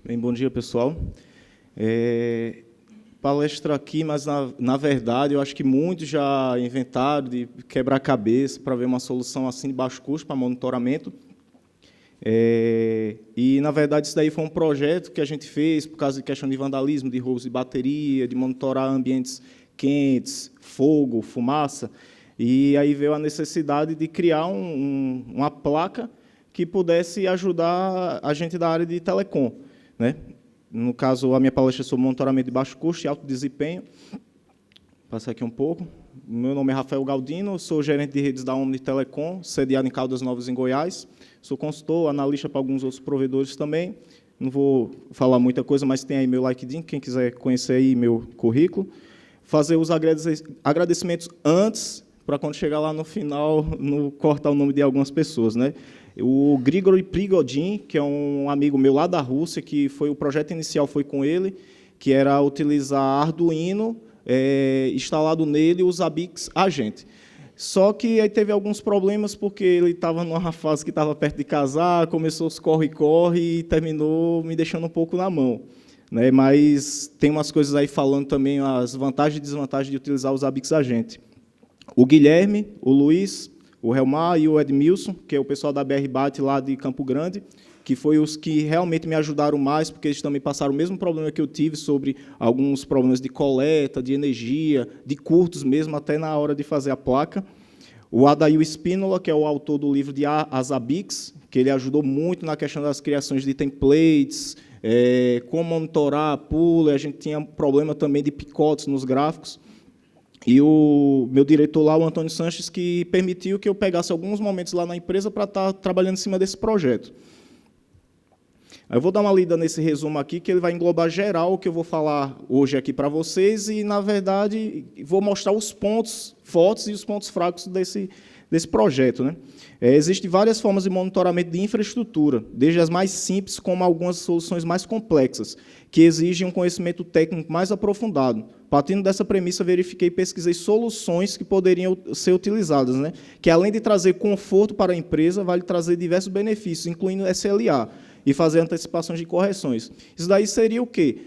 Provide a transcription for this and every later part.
Bem, bom dia, pessoal. Palestra aqui, mas, na verdade, eu acho que muitos já inventaram de quebrar a cabeça para ver uma solução assim de baixo custo para monitoramento. E, na verdade, isso daí foi um projeto que a gente fez por causa de questão de vandalismo, de roubos de bateria, de monitorar ambientes quentes, fogo, fumaça. E aí veio a necessidade de criar uma placa que pudesse ajudar a gente da área de telecom, né? No caso, a minha palestra é sobre monitoramento de baixo custo e alto desempenho. Vou passar aqui um pouco. Meu nome é Rafael Galdino, sou gerente de redes da Omni Telecom, sediado em Caldas Novas, em Goiás. Sou consultor, analista para alguns outros provedores também. Não vou falar muita coisa, mas tem aí meu LinkedIn, quem quiser conhecer aí meu currículo. Fazer os agradecimentos antes, para quando chegar lá no final, não cortar o nome de algumas pessoas, né? O Grigory Prigodin, que é um amigo meu lá da Rússia, que foi o projeto inicial foi com ele, que era utilizar Arduino, instalado nele os ABICs Agent. Só que aí teve alguns problemas, porque ele estava numa fase que estava perto de casar, começou os corre-corre e terminou me deixando um pouco na mão, né? Mas tem umas coisas aí falando também as vantagens e desvantagens de utilizar os ABICs Agent. O Guilherme, o Luiz, o Helmar e o Edmilson, que é o pessoal da BR Bate lá de Campo Grande, que foi os que realmente me ajudaram mais, porque eles também passaram o mesmo problema que eu tive sobre alguns problemas de coleta, de energia, de curtos mesmo, até na hora de fazer a placa. O Adail Espínola, que é o autor do livro de As ABICs, que ele ajudou muito na questão das criações de templates, como monitorar a pull, a gente tinha problema também de picotes nos gráficos. E o meu diretor lá, o Antônio Sanches, que permitiu que eu pegasse alguns momentos lá na empresa para estar trabalhando em cima desse projeto. Eu vou dar uma lida nesse resumo aqui, que ele vai englobar geral o que eu vou falar hoje aqui para vocês e, na verdade, vou mostrar os pontos fortes e os pontos fracos desse projeto, né? Existem várias formas de monitoramento de infraestrutura, desde as mais simples como algumas soluções mais complexas, que exigem um conhecimento técnico mais aprofundado. Partindo dessa premissa, verifiquei e pesquisei soluções que poderiam ser utilizadas, né? Que, além de trazer conforto para a empresa, vai trazer diversos benefícios, incluindo SLA, e fazer antecipações de correções. Isso daí seria o quê?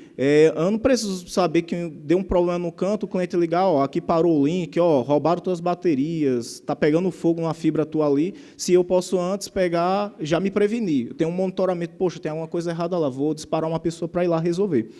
Eu não preciso saber que deu um problema no canto, o cliente ligar, ó, aqui parou o link, ó, roubaram tuas baterias, está pegando fogo numa fibra tua ali, se eu posso antes pegar, já me prevenir. Eu tenho um monitoramento, poxa, tem alguma coisa errada lá, vou disparar uma pessoa para ir lá resolver.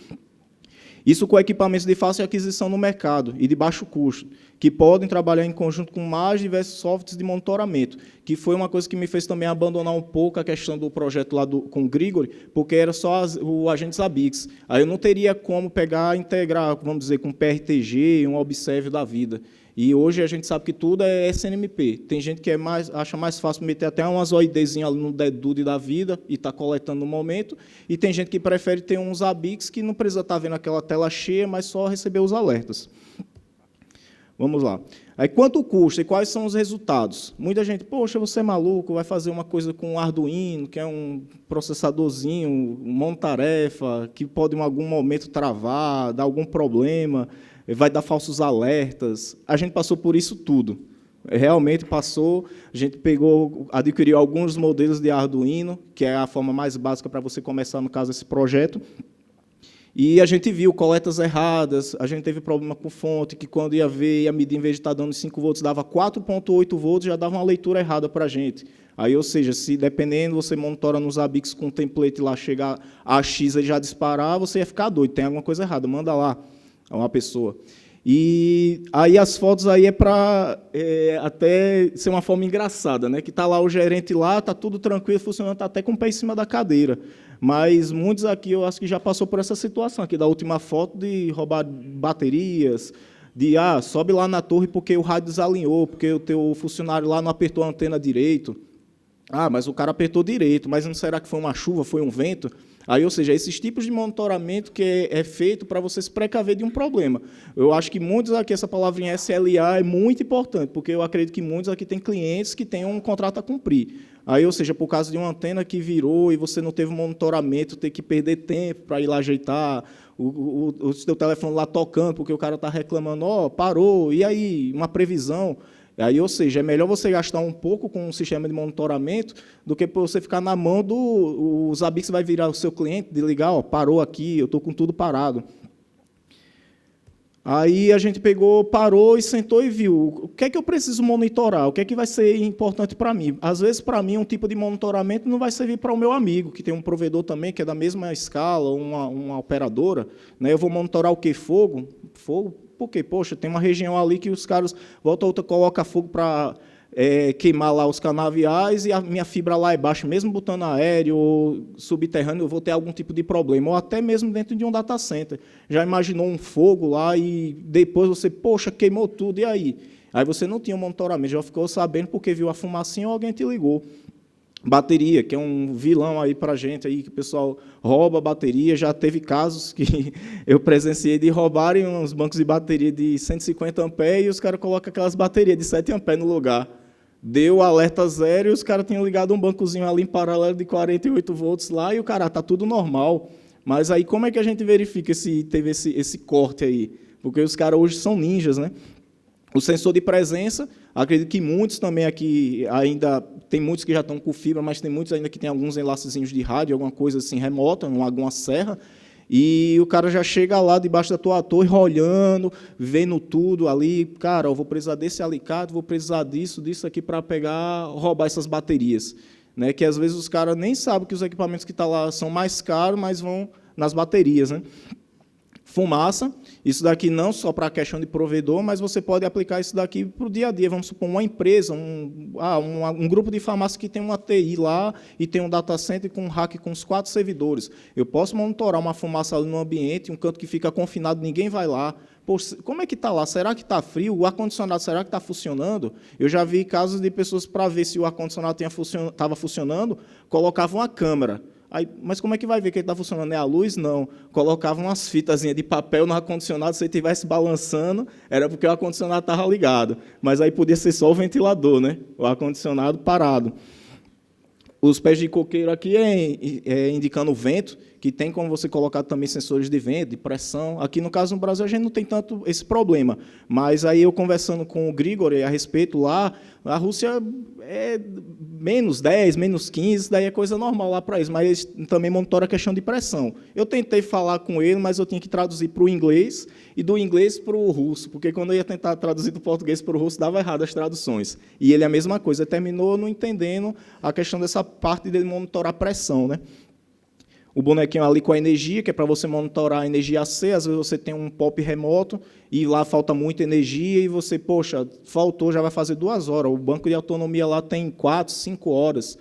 Isso com equipamentos de fácil aquisição no mercado e de baixo custo, que podem trabalhar em conjunto com mais diversos softwares de monitoramento, que foi uma coisa que me fez também abandonar um pouco a questão do projeto lá com o Grigory, porque era só o Agentes ABICs. Aí eu não teria como pegar e integrar, vamos dizer, com PRTG, um Observe da vida. E hoje a gente sabe que tudo é SNMP. Tem gente que acha mais fácil meter até umas OIDzinhas ali no dedude da vida e está coletando no momento, e tem gente que prefere ter uns ABICs que não precisa estar vendo aquela tela cheia, mas só receber os alertas. Vamos lá. Aí, quanto custa e quais são os resultados? Muita gente, poxa, você é maluco, vai fazer uma coisa com Arduino, que é um processadorzinho, um montarefa, que pode em algum momento travar, dar algum problema, vai dar falsos alertas. A gente passou por isso tudo. Realmente passou, a gente adquiriu alguns modelos de Arduino, que é a forma mais básica para você começar, no caso, esse projeto. E a gente viu coletas erradas, a gente teve problema com fonte, que quando ia ver, ia medir, em vez de estar dando 5 volts, dava 4,8 volts, já dava uma leitura errada para a gente. Aí, ou seja, se dependendo, você monitora nos ABICs com o template lá, chegar a X e já disparar, você ia ficar doido, tem alguma coisa errada, manda lá a uma pessoa. E aí as fotos aí é para até ser uma forma engraçada, né? Que está lá o gerente lá, está tudo tranquilo, funcionando, está até com o pé em cima da cadeira. Mas muitos aqui, eu acho que já passou por essa situação aqui, da última foto de roubar baterias, de, sobe lá na torre porque o rádio desalinhou, porque o teu funcionário lá não apertou a antena direito. Mas o cara apertou direito, mas não será que foi uma chuva, foi um vento? Aí, ou seja, esses tipos de monitoramento que é feito para você se precaver de um problema. Eu acho que muitos aqui, essa palavrinha SLA é muito importante, porque eu acredito que muitos aqui têm clientes que têm um contrato a cumprir. Aí, ou seja, por causa de uma antena que virou e você não teve monitoramento, ter que perder tempo para ir lá ajeitar, o seu telefone lá tocando, porque o cara está reclamando, parou, e aí, uma previsão. Aí, ou seja, é melhor você gastar um pouco com um sistema de monitoramento do que você ficar na mão do... O Zabbix vai virar o seu cliente, de ligar, ó, parou aqui, eu estou com tudo parado. Aí a gente pegou, parou e sentou e viu o que é que eu preciso monitorar, o que é que vai ser importante para mim. Às vezes, para mim, um tipo de monitoramento não vai servir para o meu amigo, que tem um provedor também, que é da mesma escala, uma operadora. Né? Eu vou monitorar o quê? Fogo? Fogo? Porque, poxa, tem uma região ali que os caras, volta outra, coloca fogo para queimar lá os canaviais e a minha fibra lá é baixa, mesmo botando aéreo ou subterrâneo, eu vou ter algum tipo de problema, ou até mesmo dentro de um data center. Já imaginou um fogo lá e depois você, poxa, queimou tudo, e aí? Aí você não tinha um monitoramento, já ficou sabendo porque viu a fumacinha ou alguém te ligou. Bateria, que é um vilão aí para a gente, aí, que o pessoal rouba bateria. Já teve casos que eu presenciei de roubarem uns bancos de bateria de 150 amperes e os caras colocam aquelas baterias de 7 amperes no lugar. Deu alerta zero e os caras tinham ligado um bancozinho ali em paralelo de 48 volts lá e o cara, está tudo normal. Mas aí como é que a gente verifica se teve esse corte aí? Porque os caras hoje são ninjas, né? O sensor de presença, acredito que muitos também aqui ainda, tem muitos que já estão com fibra, mas tem muitos ainda que tem alguns enlacezinhos de rádio, alguma coisa assim remota, alguma serra, e o cara já chega lá debaixo da tua torre, olhando, vendo tudo ali, cara, eu vou precisar desse alicate, vou precisar disso aqui para roubar essas baterias. Né? Que às vezes os caras nem sabem que os equipamentos que estão lá são mais caros, mas vão nas baterias. Né? Fumaça, isso daqui não só para a questão de provedor, mas você pode aplicar isso daqui para o dia a dia. Vamos supor, uma empresa, um grupo de farmácia que tem uma TI lá e tem um data center com um rack com uns 4 servidores. Eu posso monitorar uma fumaça ali no ambiente, um canto que fica confinado, ninguém vai lá. Pô, como é que está lá? Será que está frio? O ar-condicionado, será que está funcionando? Eu já vi casos de pessoas, para ver se o ar-condicionado estava funcionando, colocavam a câmera. Aí, mas como é que vai ver que ele está funcionando? É a luz? Não. Colocavam umas fitazinhas de papel no ar-condicionado, se ele estivesse balançando, era porque o ar-condicionado estava ligado. Mas aí podia ser só o ventilador, né? O ar-condicionado parado. Os pés de coqueiro aqui indicando o vento, que tem como você colocar também sensores de vento, de pressão. Aqui, no caso, no Brasil, a gente não tem tanto esse problema. Mas aí eu conversando com o Grigori a respeito lá, a Rússia é menos 10, menos 15, daí é coisa normal lá para eles, mas eles também monitoram a questão de pressão. Eu tentei falar com ele, mas eu tinha que traduzir para o inglês e do inglês para o russo, porque quando eu ia tentar traduzir do português para o russo, dava errado as traduções. E ele é a mesma coisa, terminou não entendendo a questão dessa parte dele monitorar a pressão, né? O bonequinho ali com a energia, que é para você monitorar a energia AC, às vezes você tem um POP remoto e lá falta muita energia e você, poxa, faltou, já vai fazer 2 horas. O banco de autonomia lá tem 4, 5 horas.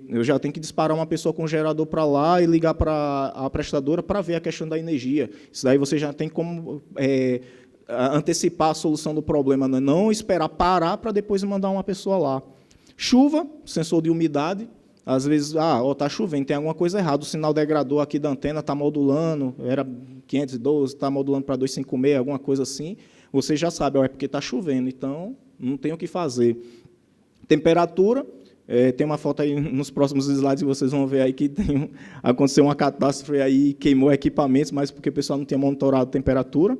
Eu já tenho que disparar uma pessoa com gerador para lá e ligar para a prestadora para ver a questão da energia. Isso daí você já tem como antecipar a solução do problema, né? Não esperar parar para depois mandar uma pessoa lá. Chuva, sensor de umidade. Às vezes, está chovendo, tem alguma coisa errada, o sinal degradou aqui da antena, está modulando, era 512, está modulando para 256, alguma coisa assim, você já sabe, é porque está chovendo, então não tem o que fazer. Temperatura, tem uma foto aí nos próximos slides, vocês vão ver aí que aconteceu uma catástrofe aí, queimou equipamentos, mas porque o pessoal não tinha monitorado a temperatura.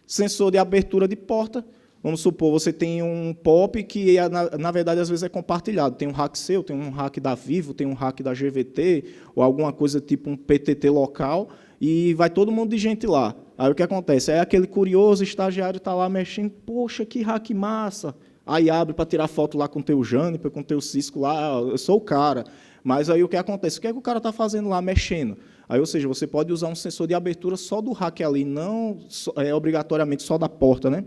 Sensor de abertura de porta. Vamos supor, você tem um POP que, na verdade, às vezes é compartilhado. Tem um hack seu, tem um hack da Vivo, tem um hack da GVT, ou alguma coisa tipo um PTT local, e vai todo mundo de gente lá. Aí o que acontece? Aí aquele curioso estagiário está lá mexendo, poxa, que hack massa. Aí abre para tirar foto lá com o teu Juniper, com o teu Cisco lá, eu sou o cara. Mas aí o que acontece? O que é que o cara está fazendo lá, mexendo? Aí, ou seja, você pode usar um sensor de abertura só do hack ali, não obrigatoriamente só da porta, né?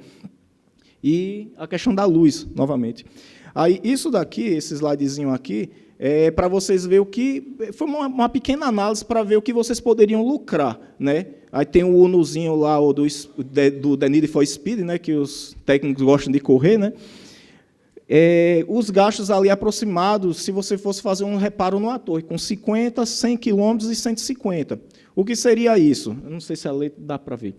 E a questão da luz, novamente. Aí, isso daqui, esse slidezinho aqui, é para vocês verem o que... Foi uma pequena análise para ver o que vocês poderiam lucrar. Né? Aí tem o Unozinho lá, do The Need for Speed, né, que os técnicos gostam de correr. Né? Os gastos ali aproximados, se você fosse fazer um reparo numa torre, com 50, 100 km e 150. O que seria isso? Eu não sei se a letra dá para ver.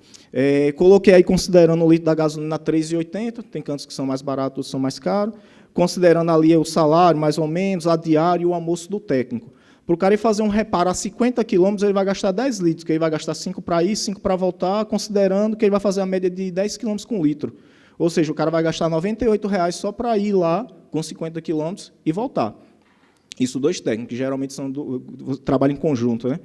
Coloquei aí, considerando o litro da gasolina, 3,80, tem cantos que são mais baratos, outros são mais caros, considerando ali o salário, mais ou menos, a diária e o almoço do técnico. Para o cara ir fazer um reparo a 50 quilômetros, ele vai gastar 10 litros, que ele vai gastar 5 para ir, 5 para voltar, considerando que ele vai fazer a média de 10 quilômetros com litro. Ou seja, o cara vai gastar R$ 98 só para ir lá com 50 quilômetros e voltar. Isso 2 técnicos, que geralmente trabalham em conjunto, né?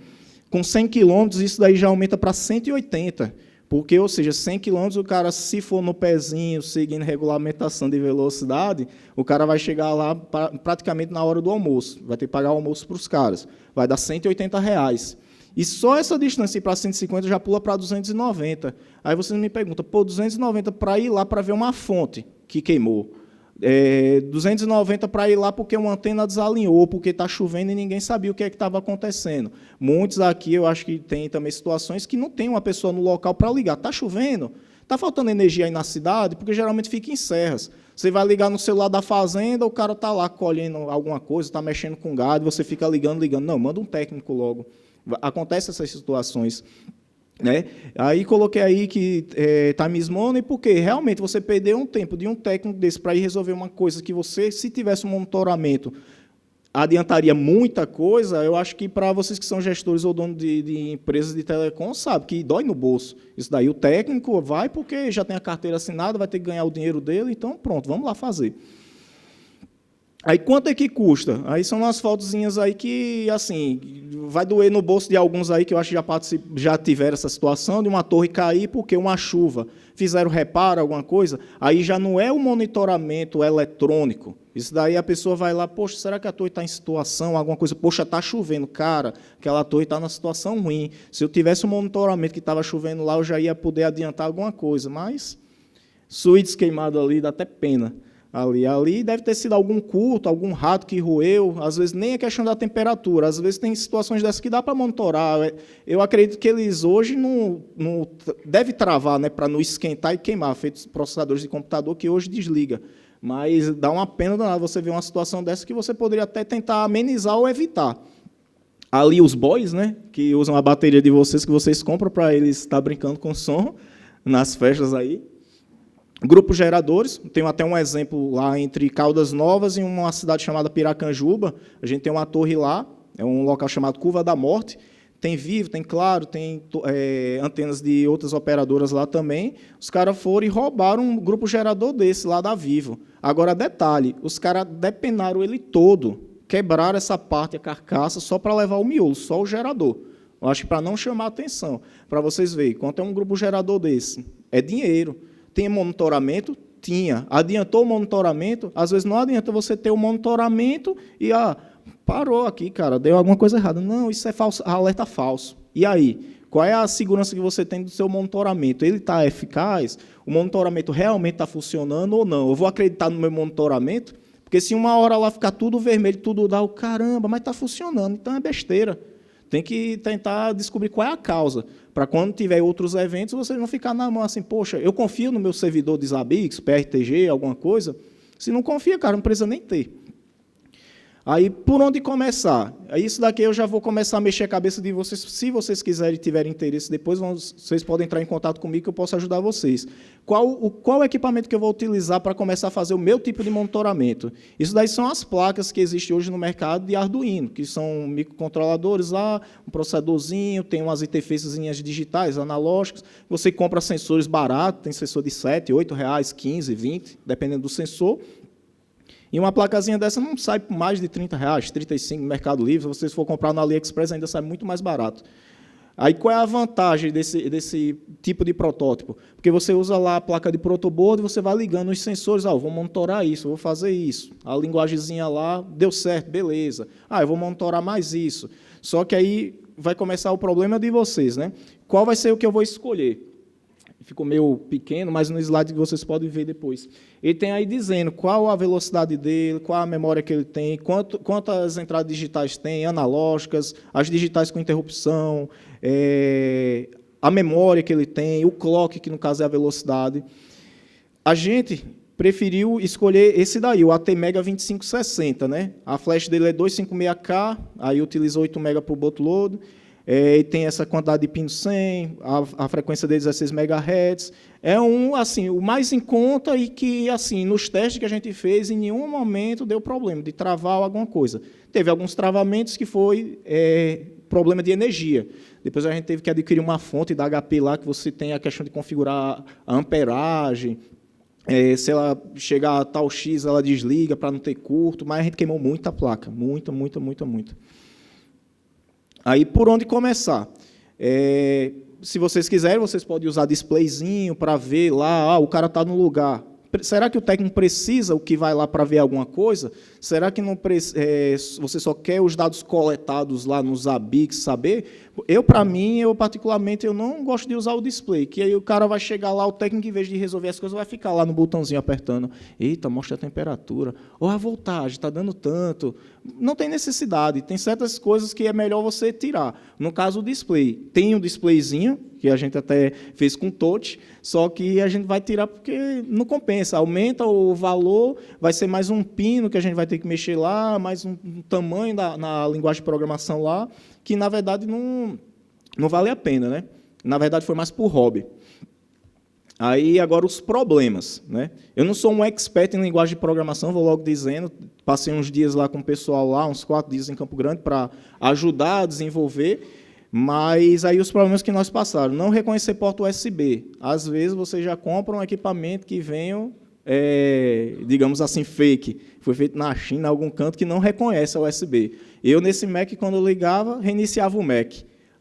Com 100 quilômetros, isso daí já aumenta para 180, porque, ou seja, 100 quilômetros, o cara, se for no pezinho, seguindo regulamentação de velocidade, o cara vai chegar lá praticamente na hora do almoço, vai ter que pagar o almoço para os caras, vai dar R$ 180. E só essa distância para 150 já pula para 290. Aí vocês me perguntam, pô, 290 para ir lá para ver uma fonte que queimou. 290 para ir lá porque uma antena desalinhou, porque está chovendo e ninguém sabia o que estava acontecendo. Muitos aqui, eu acho que tem também situações que não tem uma pessoa no local para ligar. Está chovendo? Está faltando energia aí na cidade? Porque geralmente fica em serras. Você vai ligar no celular da fazenda, o cara está lá colhendo alguma coisa, está mexendo com gado, você fica ligando. Não, manda um técnico logo. Acontecem essas situações. Né? Aí coloquei aí que time is money, porque realmente você perdeu um tempo de um técnico desse para ir resolver uma coisa que você, se tivesse um monitoramento, adiantaria muita coisa. Eu acho que para vocês que são gestores ou donos de empresas de telecom, sabe que dói no bolso. Isso daí o técnico vai porque já tem a carteira assinada, vai ter que ganhar o dinheiro dele, então pronto, vamos lá fazer. Aí, quanto é que custa? Aí são umas fotozinhas aí que, assim, vai doer no bolso de alguns aí, que eu acho que já tiveram essa situação, de uma torre cair porque uma chuva, fizeram reparo, alguma coisa, aí já não é o monitoramento eletrônico. Isso daí a pessoa vai lá, poxa, será que a torre está em situação, alguma coisa? Poxa, está chovendo. Cara, aquela torre está na situação ruim. Se eu tivesse um monitoramento que estava chovendo lá, eu já ia poder adiantar alguma coisa, mas suítes queimados ali, dá até pena. Ali deve ter sido algum curto, algum rato que roeu, às vezes nem é questão da temperatura, às vezes tem situações dessas que dá para monitorar. Eu acredito que eles hoje não deve travar, né, para não esquentar e queimar, feitos processadores de computador que hoje desliga. Mas dá uma pena danada você ver uma situação dessa que você poderia até tentar amenizar ou evitar. Ali os boys, né, que usam a bateria de vocês, que vocês compram para eles estar brincando com som nas festas aí. Grupos geradores, tenho até um exemplo lá entre Caldas Novas e uma cidade chamada Piracanjuba. A gente tem uma torre lá, é um local chamado Curva da Morte. Tem Vivo, tem Claro, tem antenas de outras operadoras lá também. Os caras foram e roubaram um grupo gerador desse lá da Vivo. Agora, detalhe, os caras depenaram ele todo, quebraram essa parte, a carcaça, só para levar o miolo, só o gerador. Eu acho que para não chamar a atenção, para vocês verem, quanto é um grupo gerador desse, é dinheiro. Tem monitoramento? Tinha. Adiantou o monitoramento? Às vezes não adianta você ter o monitoramento e parou aqui, cara, deu alguma coisa errada. Não, isso é falso, alerta falso. E aí? Qual é a segurança que você tem do seu monitoramento? Ele está eficaz? O monitoramento realmente está funcionando ou não? Eu vou acreditar no meu monitoramento? Porque se uma hora lá ficar tudo vermelho, tudo dá o caramba, mas está funcionando, então é besteira. Tem que tentar descobrir qual é a causa, para quando tiver outros eventos, vocês não ficar na mão assim, poxa, eu confio no meu servidor de Zabbix, PRTG, alguma coisa. Se não confia, cara, não precisa nem ter. Aí, por onde começar? Isso daqui eu já vou começar a mexer a cabeça de vocês. Se vocês quiserem e tiverem interesse, depois vocês podem entrar em contato comigo que eu posso ajudar vocês. Qual equipamento que eu vou utilizar para começar a fazer o meu tipo de monitoramento? Isso daí são as placas que existem hoje no mercado de Arduino, que são microcontroladores lá, um processadorzinho, tem umas interfacezinhas digitais, analógicas. Você compra sensores baratos, tem sensor de R$ 7, R$ 8, R$ 15, R$ 20, dependendo do sensor. E uma placazinha dessa não sai por mais de R$ 30, R$ 35 no Mercado Livre. Se vocês for comprar no AliExpress, ainda sai muito mais barato. Aí, qual é a vantagem desse tipo de protótipo? Porque você usa lá a placa de protoboard, você vai ligando os sensores, eu vou monitorar isso, eu vou fazer isso. A linguagemzinha lá, deu certo, beleza. Eu vou monitorar mais isso. Só que aí vai começar o problema de vocês, né? Qual vai ser o que eu vou escolher? Ficou meio pequeno, mas no slide que vocês podem ver depois. Ele tem aí dizendo qual a velocidade dele, qual a memória que ele tem, quantas entradas digitais tem, analógicas, as digitais com interrupção, a memória que ele tem, o clock, que no caso é a velocidade. A gente preferiu escolher esse daí, o ATmega 2560, né? A flash dele é 256K, aí utiliza 8 MB para o bootload. E tem essa quantidade de pino 100, a frequência de 16 MHz. É assim, o mais em conta e que, assim, nos testes que a gente fez, em nenhum momento deu problema de travar ou alguma coisa. Teve alguns travamentos que foi problema de energia. Depois a gente teve que adquirir uma fonte da HP lá, que você tem a questão de configurar a amperagem, se ela chegar a tal X, ela desliga para não ter curto, mas a gente queimou muita placa, muita. Aí, por onde começar? Se vocês quiserem, vocês podem usar displayzinho para ver lá, o cara está no lugar. Será que o técnico precisa o que vai lá para ver alguma coisa? Será que não você só quer os dados coletados lá nos ABICs saber? Para mim, particularmente, eu não gosto de usar o display, que aí o cara vai chegar lá, o técnico, em vez de resolver as coisas, vai ficar lá no botãozinho apertando. Eita, mostra a temperatura. Ou a voltagem, está dando tanto. Não tem necessidade. Tem certas coisas que é melhor você tirar. No caso, o display. Tem um displayzinho, que a gente até fez com touch, só que a gente vai tirar porque não compensa. Aumenta o valor, vai ser mais um pino que a gente vai ter que mexer lá, mais um tamanho na linguagem de programação lá, que, na verdade, não vale a pena, né? Na verdade, foi mais por hobby. Aí, agora, os problemas, né? Eu não sou um expert em linguagem de programação, vou logo dizendo, passei uns dias lá com o pessoal lá, uns 4 dias em Campo Grande, para ajudar a desenvolver, mas aí os problemas que nós passaram, não reconhecer porta USB. Às vezes, você já compra um equipamento que venha, digamos assim, fake, foi feito na China, em algum canto, que não reconhece a USB. Eu, nesse Mac, quando eu ligava, reiniciava o Mac.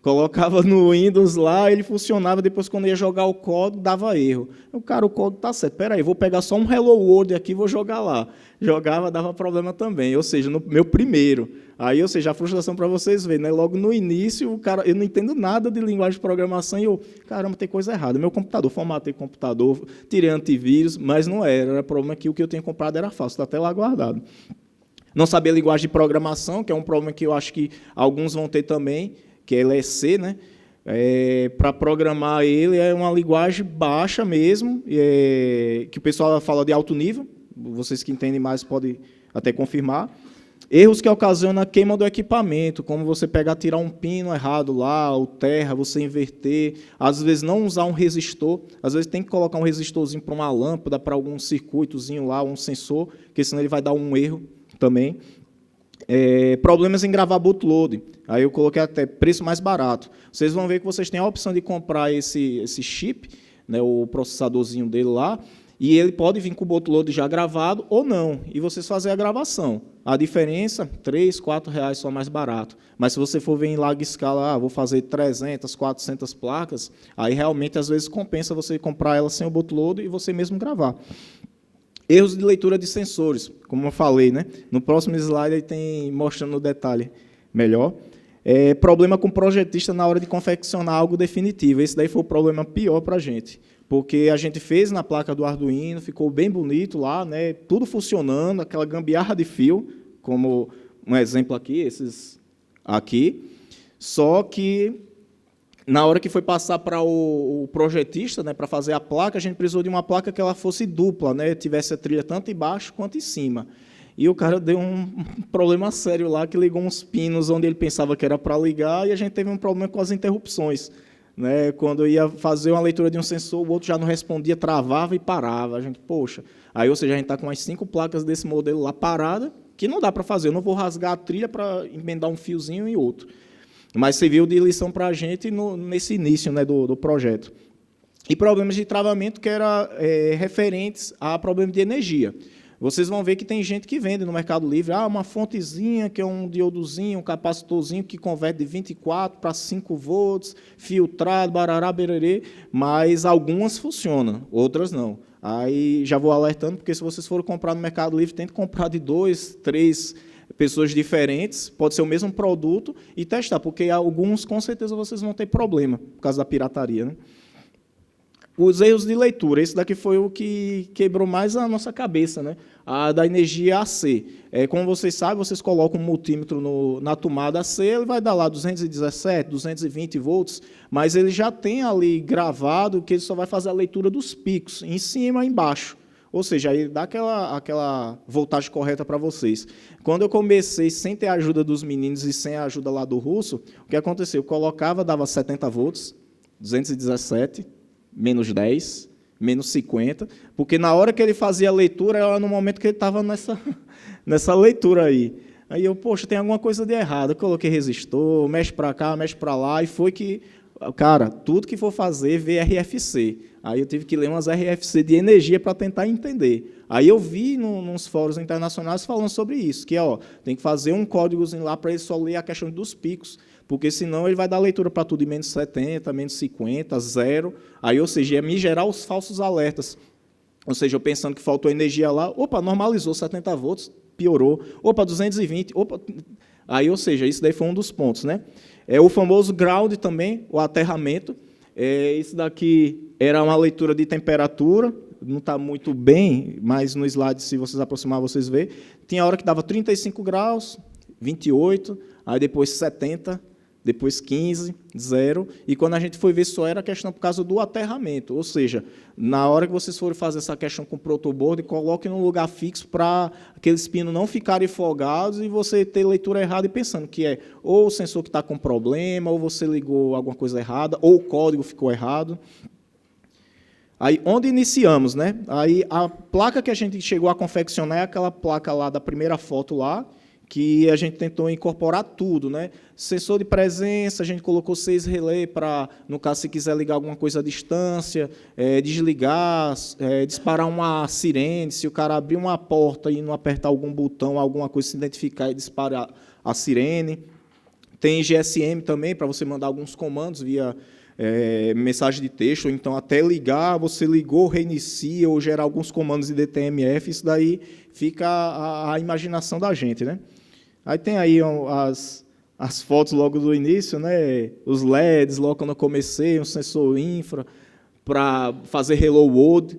Colocava no Windows lá, ele funcionava, depois, quando ia jogar o código, dava erro. O código está certo, espera aí, vou pegar só um Hello World aqui e vou jogar lá. Jogava, dava problema também, ou seja, no meu primeiro. Aí, ou seja, a frustração para vocês verem, né? Logo no início, o cara, eu não entendo nada de linguagem de programação, e eu, caramba, tem coisa errada. Meu computador, formatei o computador, tirei antivírus, mas não era problema que o que eu tinha comprado era falso, está até lá guardado. Não sabia linguagem de programação, que é um problema que eu acho que alguns vão ter também, que ele é C, né? Para programar ele é uma linguagem baixa mesmo, que o pessoal fala de alto nível, vocês que entendem mais podem até confirmar. Erros que ocasionam a queima do equipamento, como você pegar, tirar um pino errado lá, o terra, você inverter, às vezes não usar um resistor, às vezes tem que colocar um resistorzinho para uma lâmpada, para algum circuitozinho lá, um sensor, porque senão ele vai dar um erro também. Problemas em gravar bootload. Aí eu coloquei até preço mais barato. Vocês vão ver que vocês têm a opção de comprar esse chip, né, o processadorzinho dele lá, e ele pode vir com o bootload já gravado ou não, e vocês fazer a gravação. A diferença, R$ 3, R$ 4 só mais barato. Mas se você for ver em larga escala, vou fazer 300, 400 placas, aí realmente às vezes compensa você comprar ela sem o bootload e você mesmo gravar. Erros de leitura de sensores, como eu falei, né? No próximo slide ele tem mostrando no detalhe melhor. Problema com o projetista na hora de confeccionar algo definitivo. Esse daí foi o problema pior para a gente, porque a gente fez na placa do Arduino, ficou bem bonito lá, né? Tudo funcionando, aquela gambiarra de fio, como um exemplo aqui, esses aqui, só que na hora que foi passar para o projetista, né, para fazer a placa, a gente precisou de uma placa que ela fosse dupla, né, tivesse a trilha tanto embaixo quanto em cima. E o cara deu um problema sério lá, que ligou uns pinos onde ele pensava que era para ligar, e a gente teve um problema com as interrupções. Né, quando eu ia fazer uma leitura de um sensor, o outro já não respondia, travava e parava. A gente, poxa, aí, ou seja, a gente está com as 5 placas desse modelo lá parada, que não dá para fazer, eu não vou rasgar a trilha para emendar um fiozinho e outro. Mas serviu de lição para a gente nesse início, né, do projeto. E problemas de travamento que eram referentes a problemas de energia. Vocês vão ver que tem gente que vende no Mercado Livre uma fontezinha, que é um diodozinho, um capacitorzinho que converte de 24 para 5 volts, filtrado, barará, bererê, mas algumas funcionam, outras não. Aí já vou alertando, porque se vocês forem comprar no Mercado Livre, tente comprar de 2, 3 pessoas diferentes, pode ser o mesmo produto, e testar, porque alguns, com certeza, vocês vão ter problema, por causa da pirataria. Né? Os erros de leitura, esse daqui foi o que quebrou mais a nossa cabeça, né? A da energia AC. Como vocês sabem, vocês colocam um multímetro na tomada AC, ele vai dar lá 217, 220 volts, mas ele já tem ali gravado que ele só vai fazer a leitura dos picos, em cima e embaixo. Ou seja, aí dá aquela voltagem correta para vocês. Quando eu comecei sem ter a ajuda dos meninos e sem a ajuda lá do russo, o que aconteceu? Eu colocava, dava 70 volts, 217, menos 10, menos 50, porque na hora que ele fazia a leitura, era no momento que ele estava nessa leitura aí. Aí eu, poxa, tem alguma coisa de errado. Eu coloquei resistor, mexe para cá, mexe para lá, e foi que Cara, tudo que for fazer, vê RFC. Aí eu tive que ler umas RFC de energia para tentar entender. Aí eu vi nos fóruns internacionais falando sobre isso, que tem que fazer um códigozinho lá para ele só ler a questão dos picos, porque senão ele vai dar leitura para tudo em menos 70, menos 50, 0. Aí, ou seja, ia me gerar os falsos alertas. Ou seja, eu pensando que faltou energia lá, opa, normalizou 70 volts, piorou. Opa, 220, opa. Aí, ou seja, isso daí foi um dos pontos, né? O famoso ground também, o aterramento. Isso daqui era uma leitura de temperatura, não está muito bem, mas no slide, se vocês aproximar, vocês vê. Tinha hora que dava 35 graus, 28, aí depois 70, depois 15, 0, e quando a gente foi ver, só era questão por causa do aterramento, ou seja, na hora que vocês forem fazer essa questão com o protoboard, coloque num lugar fixo para aqueles pinos não ficarem folgados e você ter leitura errada e pensando que ou o sensor que está com problema, ou você ligou alguma coisa errada, ou o código ficou errado. Aí, onde iniciamos, né? Aí, a placa que a gente chegou a confeccionar é aquela placa lá da primeira foto lá, que a gente tentou incorporar tudo, né? Sensor de presença, a gente colocou 6 relés para, no caso, se quiser ligar alguma coisa à distância, desligar, disparar uma sirene, se o cara abrir uma porta e não apertar algum botão, alguma coisa, se identificar e disparar a sirene. Tem GSM também, para você mandar alguns comandos via mensagem de texto, ou então até ligar, você ligou, reinicia, ou gerar alguns comandos de DTMF, isso daí fica a imaginação da gente, né? Aí tem aí as fotos logo do início, né? Os LEDs, logo quando eu comecei, um sensor infra, para fazer hello world.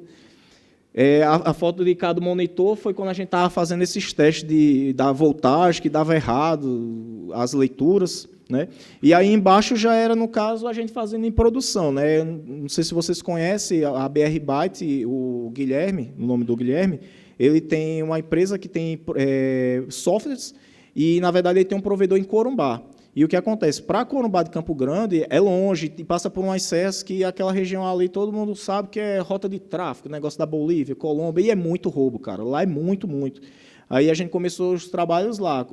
A foto de cada monitor foi quando a gente estava fazendo esses testes da voltagem, que dava errado, as leituras, né? E aí embaixo já era, no caso, a gente fazendo em produção, né? Não sei se vocês conhecem a BR Byte, o Guilherme, o nome do Guilherme, ele tem uma empresa que tem softwares e, na verdade, ele tem um provedor em Corumbá. E o que acontece? Para Corumbá de Campo Grande, é longe, e passa por umas serras que aquela região ali, todo mundo sabe que é rota de tráfego, negócio da Bolívia, Colômbia, e é muito roubo, cara. Lá é muito, muito. Aí a gente começou os trabalhos lá.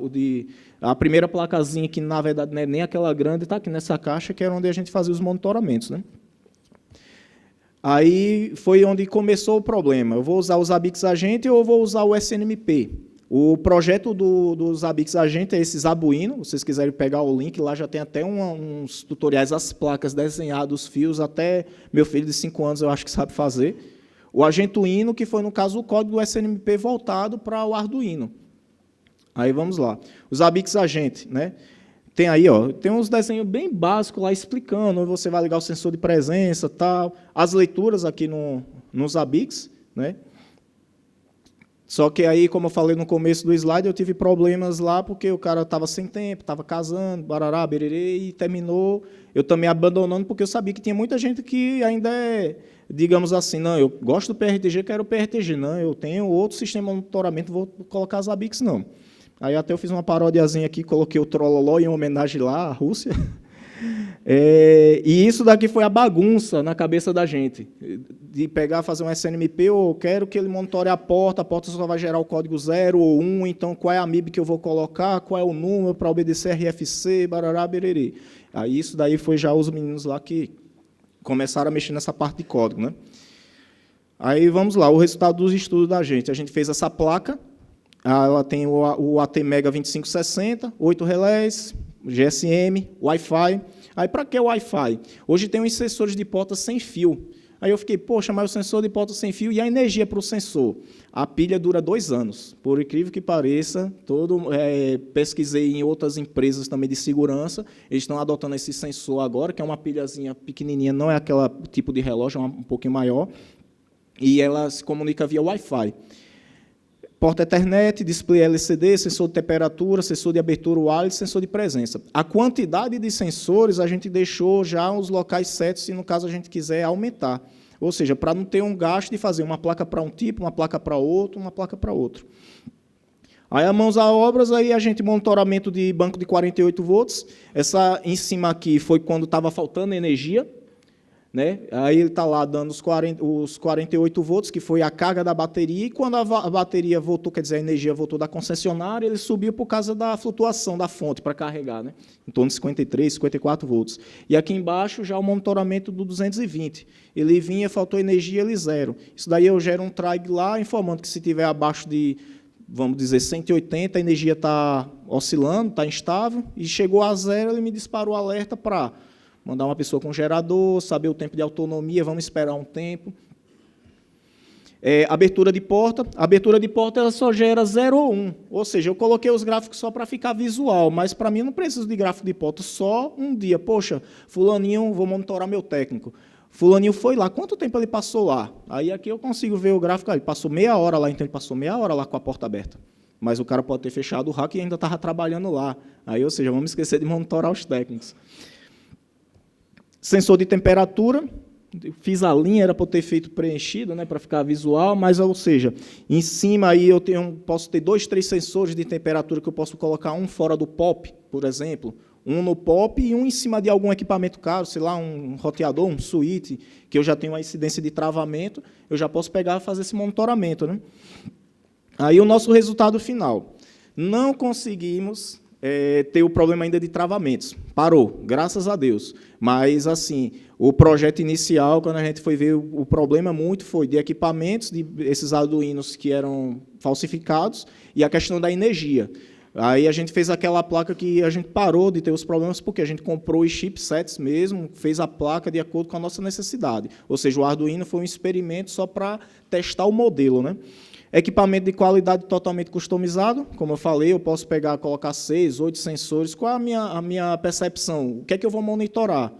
A primeira placazinha, que na verdade não é nem aquela grande, está aqui nessa caixa, que era onde a gente fazia os monitoramentos, né? Aí foi onde começou o problema. Eu vou usar os Zabbix Agent ou eu vou usar o SNMP? O projeto dos Zabbix Agent é esse Zabuino. Se vocês quiserem pegar o link, lá já tem até uns tutoriais, as placas desenhadas, os fios, até meu filho de 5 anos eu acho que sabe fazer. O Argentuino, que foi, no caso, o código do SNMP voltado para o Arduino. Aí vamos lá. Os Zabbix Agent, né? Tem aí, tem uns desenhos bem básicos lá explicando onde você vai ligar o sensor de presença, tal, as leituras aqui nos Zabbix, né? Só que aí, como eu falei no começo do slide, eu tive problemas lá porque o cara estava sem tempo, estava casando, barará, bererê, e terminou eu também abandonando porque eu sabia que tinha muita gente que ainda digamos assim, não, eu gosto do PRTG, quero o PRTG, não, eu tenho outro sistema de monitoramento, vou colocar as Zabbix, não. Aí até eu fiz uma paródiazinha aqui, coloquei o Trololó em homenagem lá à Rússia. E isso daqui foi a bagunça na cabeça da gente, de pegar, fazer um SNMP, eu quero que ele monitore a porta só vai gerar o código 0 ou 1, então qual é a MIB que eu vou colocar, qual é o número para obedecer RFC, barará, bererê. Aí isso daí foi já os meninos lá que começaram a mexer nessa parte de código, né? Aí vamos lá, o resultado dos estudos da gente. A gente fez essa placa, ela tem o ATmega 2560, 8 relés, GSM, Wi-Fi. Aí, para que o Wi-Fi? Hoje tem uns sensores de porta sem fio. Aí eu fiquei, poxa, mas o sensor de porta sem fio e a energia para o sensor? A pilha dura 2 anos. Por incrível que pareça, pesquisei em outras empresas também de segurança, eles estão adotando esse sensor agora, que é uma pilhazinha pequenininha, não é aquele tipo de relógio, é um pouquinho maior, e ela se comunica via Wi-Fi. Porta Ethernet, display LCD, sensor de temperatura, sensor de abertura wireless, sensor de presença. A quantidade de sensores a gente deixou já os locais certos, se no caso a gente quiser aumentar. Ou seja, para não ter um gasto de fazer uma placa para um tipo, uma placa para outro, uma placa para outro. Aí, a mãos a obras, aí a gente monitoramento de banco de 48 volts. Essa em cima aqui foi quando estava faltando energia. né? Aí ele está lá dando os 48 volts, que foi a carga da bateria, e quando a bateria voltou, quer dizer, a energia voltou da concessionária, ele subiu por causa da flutuação da fonte para carregar, né? Em torno de 53, 54 volts. E aqui embaixo já o monitoramento do 220. Ele vinha, faltou energia, ele zero. Isso daí eu gero um trig lá, informando que se tiver abaixo de, vamos dizer, 180, a energia está oscilando, está instável, e chegou a zero, ele me disparou o alerta para mandar uma pessoa com gerador, saber o tempo de autonomia, vamos esperar um tempo. Abertura de porta. A abertura de porta ela só gera 0 ou 1. Ou seja, eu coloquei os gráficos só para ficar visual, mas para mim eu não preciso de gráfico de porta, só um dia. Poxa, fulaninho, vou monitorar meu técnico. Fulaninho foi lá, quanto tempo ele passou lá? Aí aqui eu consigo ver o gráfico, ele passou meia hora lá, então ele passou meia hora lá com a porta aberta. Mas o cara pode ter fechado o rack e ainda estava trabalhando lá. Aí, ou seja, vamos esquecer de monitorar os técnicos. Sensor de temperatura, fiz a linha, era para eu ter feito preenchido, né, para ficar visual, mas, ou seja, em cima aí eu posso ter 2, 3 sensores de temperatura que eu posso colocar um fora do POP, por exemplo, um no POP e um em cima de algum equipamento caro, sei lá, um roteador, um switch, que eu já tenho uma incidência de travamento, eu já posso pegar e fazer esse monitoramento, né? Aí o nosso resultado final. Não conseguimos ter o problema ainda de travamentos. Parou, graças a Deus. Mas, assim, o projeto inicial, quando a gente foi ver, o problema muito foi de equipamentos, de esses Arduinos que eram falsificados, e a questão da energia. Aí a gente fez aquela placa que a gente parou de ter os problemas, porque a gente comprou os chipsets mesmo, fez a placa de acordo com a nossa necessidade. Ou seja, o Arduino foi um experimento só para testar o modelo, né? Equipamento de qualidade totalmente customizado, como eu falei, eu posso pegar, colocar 6, 8 sensores. Qual é a minha percepção? O que é que eu vou monitorar?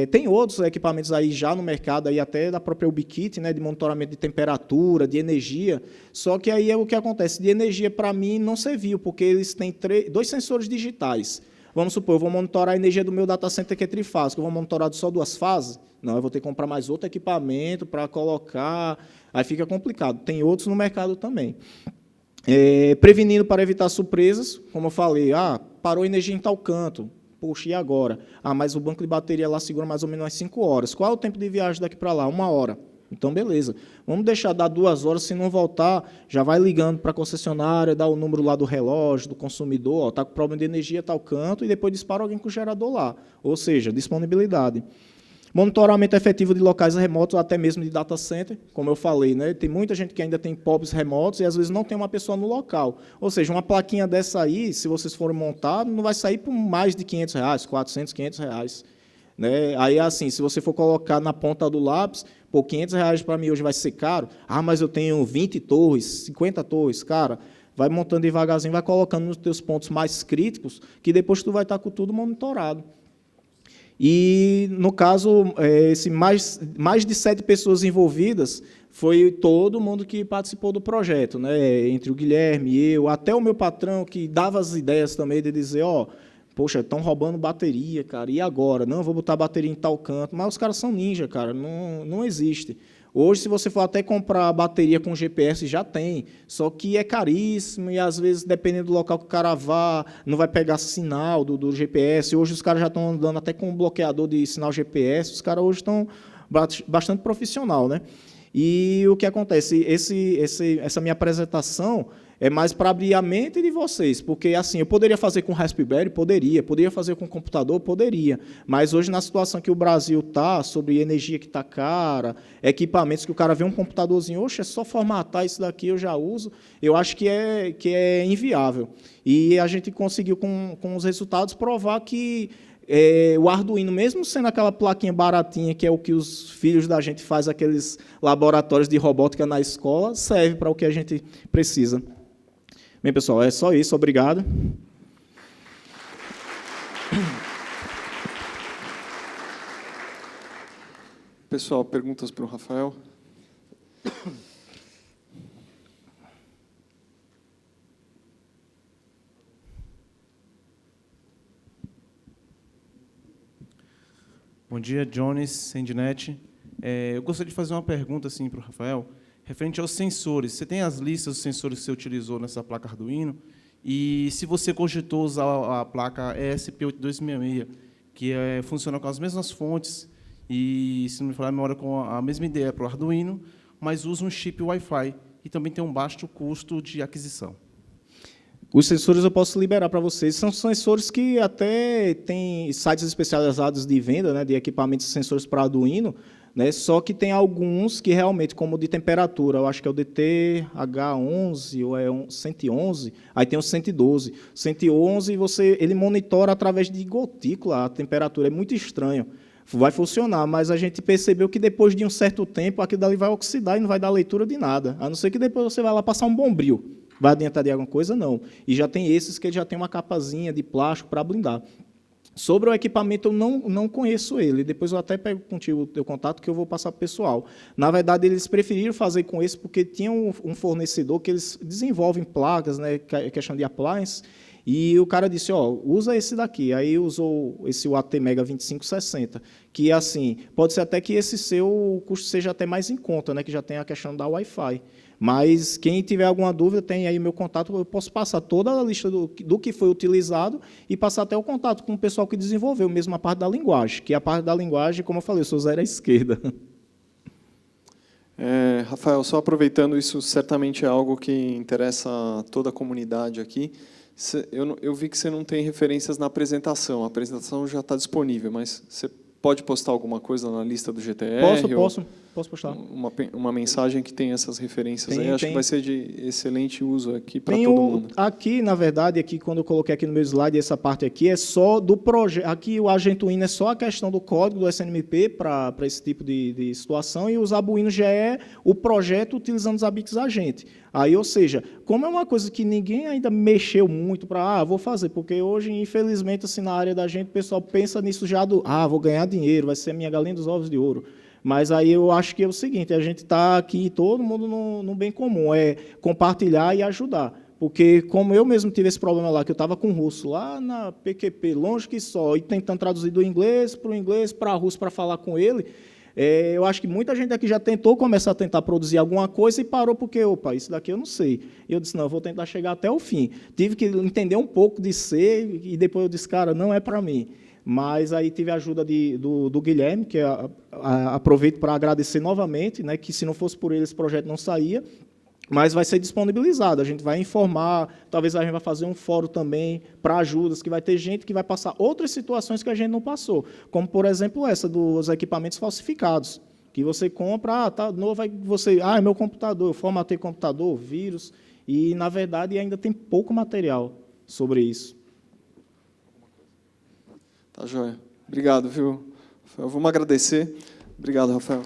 Tem outros equipamentos aí já no mercado, aí até da própria Ubiquiti, né, de monitoramento de temperatura, de energia, só que aí é o que acontece. De energia, para mim, não serviu, porque eles têm 2 sensores digitais. Vamos supor, eu vou monitorar a energia do meu data center que é trifásico, eu vou monitorar só 2 fases? Não, eu vou ter que comprar mais outro equipamento para colocar, aí fica complicado. Tem outros no mercado também. Prevenindo para evitar surpresas, como eu falei, parou a energia em tal canto, poxa, e agora? Mas o banco de bateria lá segura mais ou menos umas 5 horas. Qual é o tempo de viagem daqui para lá? 1 hora. Então, beleza. Vamos deixar dar 2 horas, se não voltar, já vai ligando para a concessionária, dá o número lá do relógio, do consumidor, está com problema de energia tal canto, e depois dispara alguém com o gerador lá. Ou seja, disponibilidade. Monitoramento efetivo de locais remotos, até mesmo de data center, como eu falei, né? Tem muita gente que ainda tem POPs remotos e, às vezes, não tem uma pessoa no local. Ou seja, uma plaquinha dessa aí, se vocês forem montar, não vai sair por mais de R$500, 400, R$500. Né? Aí, assim, se você for colocar na ponta do lápis, por R$500 para mim hoje vai ser caro. Mas eu tenho 20 torres, 50 torres. Cara, vai montando devagarzinho, vai colocando nos teus pontos mais críticos, que depois tu vai estar com tudo monitorado. E, no caso, mais de 7 pessoas envolvidas, foi todo mundo que participou do projeto, né? Entre o Guilherme, eu, até o meu patrão, que dava as ideias também de dizer, poxa, estão roubando bateria, cara, e agora? Não, vou botar bateria em tal canto. Mas os caras são ninja, cara, não existe. Hoje, se você for até comprar bateria com GPS, já tem, só que é caríssimo e, às vezes, dependendo do local que o cara vá, não vai pegar sinal do GPS. Hoje, os caras já estão andando até com um bloqueador de sinal GPS, os caras hoje estão bastante profissional, né? E o que acontece? Essa minha apresentação é mais para abrir a mente de vocês, porque, assim, eu poderia fazer com Raspberry? Poderia fazer com computador? Poderia, mas hoje, na situação que o Brasil está, sobre energia que está cara, equipamentos que o cara vê um computadorzinho, oxe, é só formatar isso daqui, eu já uso, eu acho que é inviável. E a gente conseguiu, com os resultados, provar que o Arduino, mesmo sendo aquela plaquinha baratinha, que é o que os filhos da gente fazem, aqueles laboratórios de robótica na escola, serve para o que a gente precisa. Bem, pessoal, é só isso. Obrigado. Pessoal, perguntas para o Rafael? Bom dia, Jones, Sendinet. Eu gostaria de fazer uma pergunta assim, para o Rafael, referente aos sensores. Você tem as listas dos sensores que você utilizou nessa placa Arduino? E se você cogitou usar a placa ESP8266, que funciona com as mesmas fontes e, se não me falar a memória, com a mesma ideia para o Arduino, mas usa um chip Wi-Fi e também tem um baixo custo de aquisição. Os sensores eu posso liberar para vocês. São sensores que até tem sites especializados de venda, né, de equipamentos e sensores para Arduino, né, só que tem alguns que realmente, como de temperatura, eu acho que é o DTH11 ou é 111, aí tem o 112. 111 ele monitora através de gotícula a temperatura, é muito estranho. Vai funcionar, mas a gente percebeu que depois de um certo tempo aquilo dali vai oxidar e não vai dar leitura de nada, a não ser que depois você vai lá passar um bombril. Vai adiantar de alguma coisa? Não. E já tem esses que já tem uma capazinha de plástico para blindar. Sobre o equipamento, eu não conheço ele. Depois eu até pego contigo o teu contato, que eu vou passar para o pessoal. Na verdade, eles preferiram fazer com esse, porque tinha um fornecedor que eles desenvolvem placas, né, questão de appliance, e o cara disse, ó, usa esse daqui. Aí usou esse ATmega 2560, que, assim, pode ser até que esse seu custo seja até mais em conta, né, que já tem a questão da Wi-Fi. Mas quem tiver alguma dúvida, tem aí meu contato, eu posso passar toda a lista do que foi utilizado e passar até o contato com o pessoal que desenvolveu, mesmo a parte da linguagem, que a parte da linguagem, como eu falei, eu sou zero à esquerda. Rafael, só aproveitando, isso certamente é algo que interessa a toda a comunidade aqui. Eu vi que você não tem referências na apresentação, a apresentação já está disponível, mas você pode postar alguma coisa na lista do GTR? Posso postar. Uma mensagem que tem essas referências aí, acho que vai ser de excelente uso aqui para todo mundo. Aqui, na verdade, aqui, quando eu coloquei aqui no meu slide, essa parte aqui é só do projeto. Aqui o Arduino é só a questão do código do SNMP para esse tipo de situação, e os Arduino já é o projeto utilizando os ABICs Agente. Aí, ou seja, como é uma coisa que ninguém ainda mexeu muito para, vou fazer, porque hoje, infelizmente, assim, na área da gente, o pessoal pensa nisso já vou ganhar dinheiro, vai ser a minha galinha dos ovos de ouro. Mas aí eu acho que é o seguinte, a gente está aqui, todo mundo no bem comum, é compartilhar e ajudar. Porque, como eu mesmo tive esse problema lá, que eu estava com o russo lá na PQP, longe que só, e tentando traduzir do inglês para russo para falar com ele, eu acho que muita gente aqui já tentou começar a tentar produzir alguma coisa e parou porque, opa, isso daqui eu não sei. E eu disse, não, eu vou tentar chegar até o fim. Tive que entender um pouco de ser, e depois eu disse, cara, não é para mim. Mas aí tive a ajuda do Guilherme, que aproveito para agradecer novamente, né, que se não fosse por ele esse projeto não saía, mas vai ser disponibilizado, a gente vai informar, talvez a gente vai fazer um fórum também para ajudas, que vai ter gente que vai passar outras situações que a gente não passou, como, por exemplo, essa dos equipamentos falsificados, que você compra, tá novo, aí você, é meu computador, eu formatei computador, vírus, e, na verdade, ainda tem pouco material sobre isso. Tá joia. Obrigado, viu? Vamos agradecer. Obrigado, Rafael.